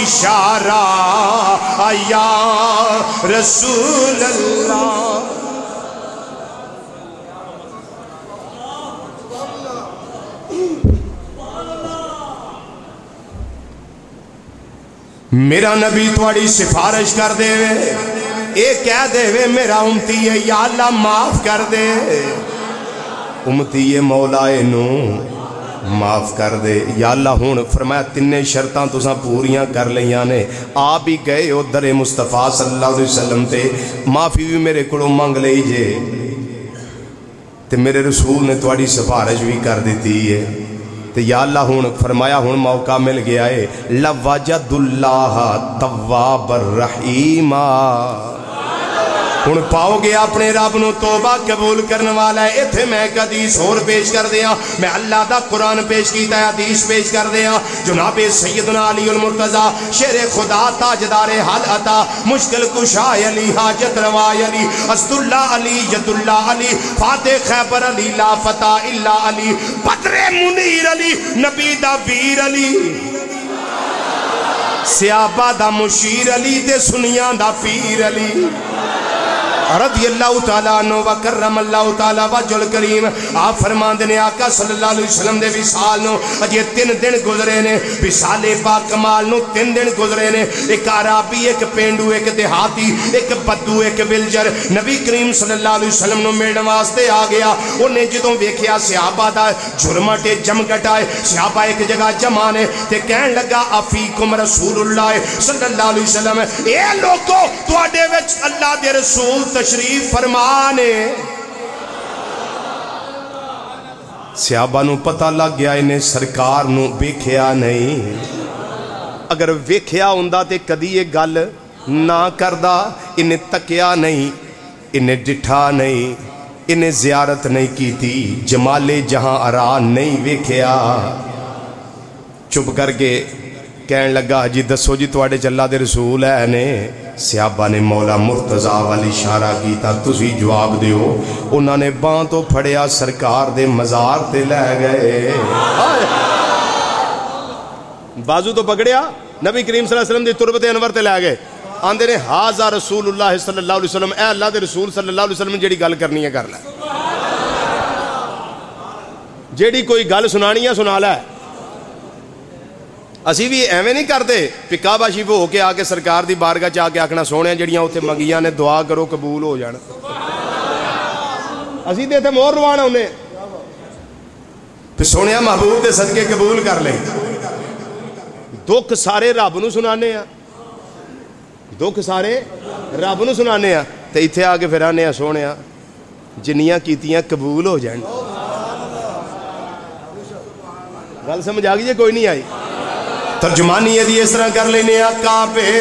اشارہ یا رسول اللہ. میرا نبی تھوڑی سفارش کر دے وے، اے کہہ دے وے میرا امتی ہے یا اللہ معاف کر دے، امتی ہے مولا نو معاف کر دے یا اللہ. ہون فرمایا تینے شرطاں تساں پوریاں کر لیاں نے، آپ ہی گئے ہو در مصطفیٰ صلی اللہ علیہ وسلم تے، معافی بھی میرے کو منگ لئی جے تے میرے رسول نے تھوڑی سفارش بھی کر دیتی ہے تے یا اللہ. ہون فرمایا ہون موقع مل گیا ہے، لَوَجَدُ اللَّهَ تَوَّابَ الرَّحِيمَ. ہون پاؤ گے اپنے رب نو توبہ قبول کرنے والا ہے. ایتھے میں ایک حدیث اور پیش کر دیا، میں اللہ دا قرآن پیش کیتا ہے، حدیث پیش کر دیا. جناب سیدنا علی المرتضی شیر خدا تاجدار حال عطا مشکل کشا علی حاجت روا علی اسد اللہ علی ید اللہ علی فاتح خیبر علی لا فتح الا علی بدر منیر علی نبی دا ویر علی سیابہ دا مشیر علی تے سنیاں دا پیر علی رضی اللہ تعالیٰ عنہ وکرم اللہ تعالیٰ وجہ الکریم. آپ فرمان دینے آقا صلی اللہ علیہ وسلم دے وصال نو اجے 3 دن گزرے نے، وصال پاک کمال نو 3 دن گزرے نے. ایک عربی، ایک پینڈو، ایک دیہاتی، ایک بدو، ایک ولجر نبی کریم صلی اللہ علیہ وسلم نو ملنے واسطے آ گیا. انہیں جدوں ویکھیا صحابہ دا جرمٹے جمگٹ آئے، صحابہ ایک جگہ جمع نے تے کہن لگا افیکم رسول اللہ صلی اللہ علیہ وسلم، اے لوگو تواڈے وچ اللہ دے رسول تشریف فرمانے. صحابہ نو پتہ لگ گیا انہیں سرکار نو ویکھیا نہیں، اگر ویکھیا ہوندا تے کدی یہ گل نہ کردا. انہیں تکیا نہیں، انہیں ڈٹھا نہیں، انہیں زیارت نہیں کی تھی، جمال جہاں ارا نہیں ویکھیا. چپ کر کے کہن لگا جی دسو جی تواڈے چ اللہ دے رسول ہے نے. صحابہ نے مولا مرتضی والی اشارہ کیتا تسی جواب دیو. انہوں نے باں تو پھڑیا سرکار دے مزار تے لے گئے، بازو تو پکڑیا نبی کریم صلی اللہ علیہ وسلم دی تربت انور تے لے گئے. آندے نے ہاذا رسول اللہ صلی اللہ علیہ وسلم، اے اللہ دے رسول صلی اللہ علیہ وسلم جیڑی گل کرنی ہے کر لے، جیڑی کوئی گل سنانی ہے سنا لے. اسی بھی ایویں نہیں کرتے پکا باشی ہو کے آ کے سرکار دی بارگاہ چاہ کے آکھنا سونے جڑیاں اتنے منگیاں نے دعا کرو قبول ہو جان. اسی تے مور روانا انہیں پھر سونے محبوب دے صدقے قبول کر لیں. دکھ سارے رب نو سنانے ہیں، دکھ سارے رب نو سنانے ہیں تے ایتھے آ کے پھر آنے ہیں سونے جنیاں کیتیاں قبول ہو جان. گل سمجھ آ گئی جی کوئی نہیں آئی؟ ترجمانی ہے اس طرح کر لینے کعبے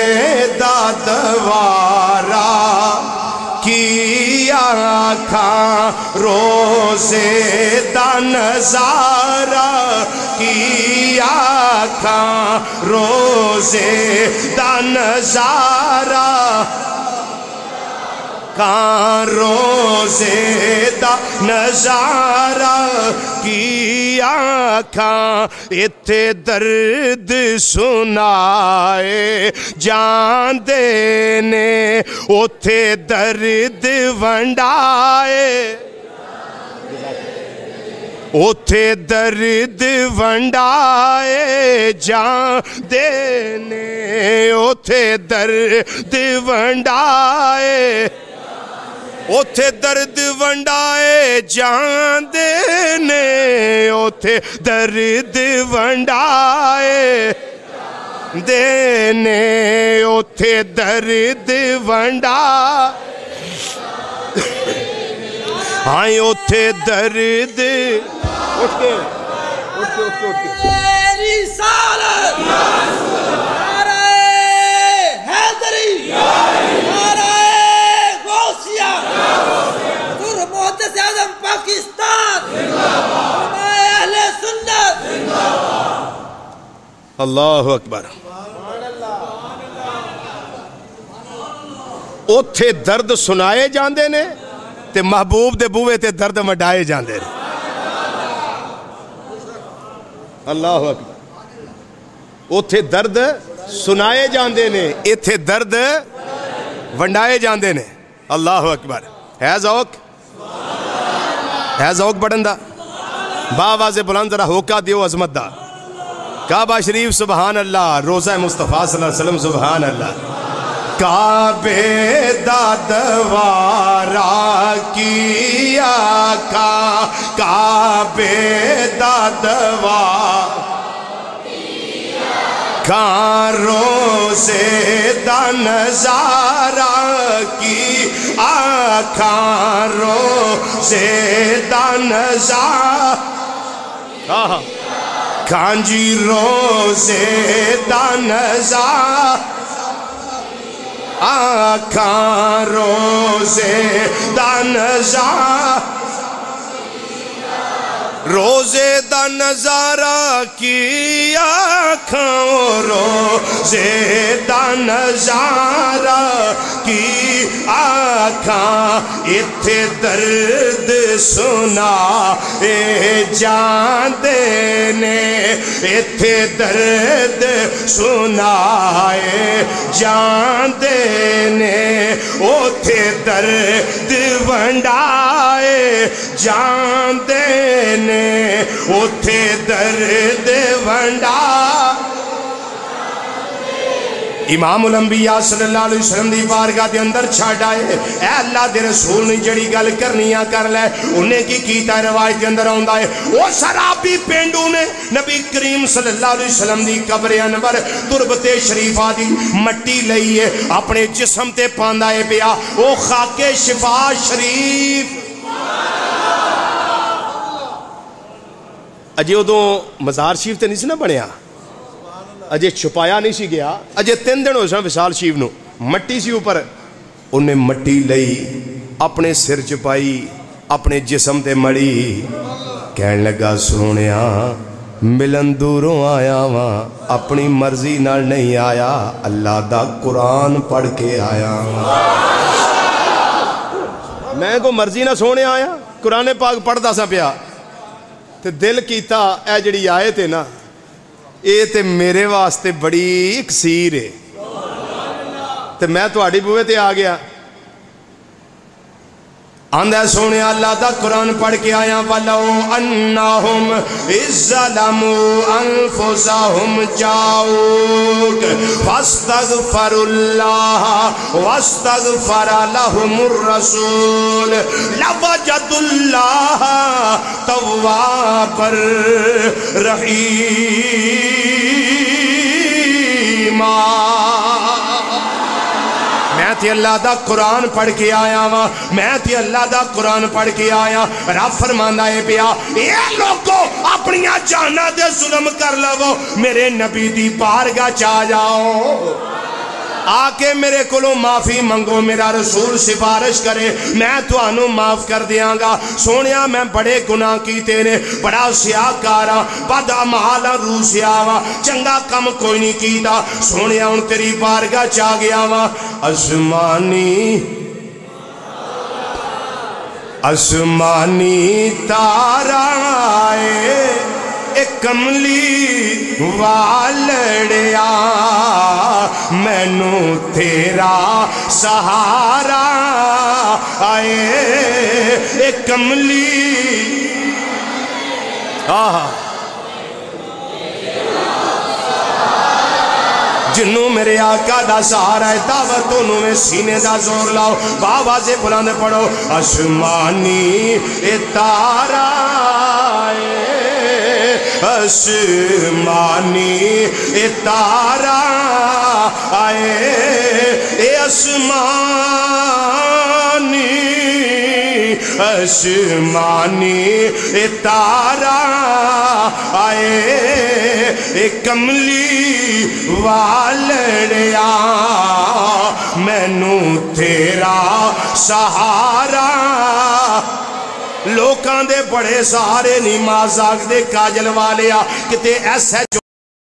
دا دوارا کی آنکھاں روزے دا نظارہ کی آنکھاں روزے دا نظارہ کان روزے دا نظارہ کی آنکھاں اتھے درد سنائے جان دینے اتھے درد ونڈائے اتھے درد ونڈائے جان دینے اتھے درد ونڈائے اتھے درد ونڈائے جان دینے اتھے درد ونڈائے دینے اتھے درد ونڈائے آئیں اتھے درد اٹھ کے رسالت نعرہ حیدری نعرہ غوثیہ حضور محدث اعظم پاکستان اہل سنت اللہ اکبر. اتھے درد سنائے جاندے نے تے محبوب دے بوئے تے درد مڈائے جاندے نے. اللہ اکبر. اتھے درد سنائے جاندے نے ایتھے درد ونڈائے جاندے نے اللہ اکبر ہے ذوق بڑھن دا باواز بلند ذرا ہوکا دیو عظمت دا کعبہ شریف سبحان اللہ روزہ مصطفیٰ صلی اللہ علیہ وسلم سبحان اللہ کعبے دا دوارا کیا کعبے دا دوارا کان روزے دا نظارہ کی آکھاں روزے دا نظارہ کان جی روزے دا نظارہ آکھاں روزے دا نظارہ روزے دا نظارہ کی آنکھوں روزے دا نظارہ کی آنکھاں اتھے درد سنا اے جان دینے اتھے درد سنا اے جان دینے اتھے درد ونڈائے جان دینے اتھے درد ونڈا امام الانبیاء صلی اللہ علیہ وسلم دی بارگاہ دے اندر چھاڑ آئے اے اللہ دے رسول نے جڑی گل کرنیاں کر لے انہیں کی کیتا روایت دے اندر آندہ ہے وہ سرابی پینڈو نے نبی کریم صلی اللہ علیہ وسلم دی قبر انور تربت شریفہ دی مٹی لئیے اپنے جسم تے پاندہ ہے پیا وہ خاک شفا شریف اجے ادو مزار شریف تے نہیں سی نہ بنیا اجے چھپایا نہیں سی گیا اجے 3 دن ہو سن وصال شریف نو مٹی سی اوپر انہیں مٹی لئی اپنے سر چپائی اپنے جسم تے مڑی کہن لگا سونیا ملن دوروں آیا وہاں اپنی مرضی نال نہیں آیا اللہ دا قرآن پڑھ کے آیا میں کو مرضی نہ سونے آیا قرآن پاک پڑھ دا سا پیا تے دل کیتا اے جڑی آئے تے نا اے تے میرے واسطے بڑی اکسیر ہے تے میں تو آڑی بوئے تے آ گیا آندھے سونے اللہ دا قرآن پڑھ کے آیا وَلَوْ أَنَّهُمْ اِذْظَلَمُوا أَنفُسَهُمْ جَاءُوكَ فَاسْتَغْفَرُوا اللَّهَ وَاسْتَغْفَرَ لَهُمُ الرَّسُولُ لَوَجَدُوا اللَّهَ تَوَّابًا رَحِيمًا میں تے اللہ دا قرآن پڑھ کے آیا ہاں میں تے اللہ دا قرآن پڑھ کے آیا رب فرماندا ہے پیا اے لوگو اپنی جاناں دے ظلم کر لو میرے نبی دی بارگاہ چا جاؤ آ کے میرے کولوں معافی منگو میرا رسول سفارش کرے میں تانوں معاف کر دیاں گا سونیا میں بڑے گناہ کیتے نے بڑا سیاہ کارا بد اعمال روسیا وا چنگا کم کوئی نہیں کیتا سونیا ہن تیری بارگاہ چا گیا وا آسمانی تارا آئے ایک کملی والڑیا مینوں تیرا سہارا آئے ایک کملی جنوں میرے آقا دا سہارا ہے دعوت انہوں میں سینے دا زور لاؤ باوازے بلند پڑھو آسمانی تارا آسمانی تارا آئے اے آسمانی آسمانی تارا آئے اے کملی والڑیا مینوں تیرا سہارا لوکاں دے بڑے سہارے نہیں مازاق دے کاجل والیا کتے ایسے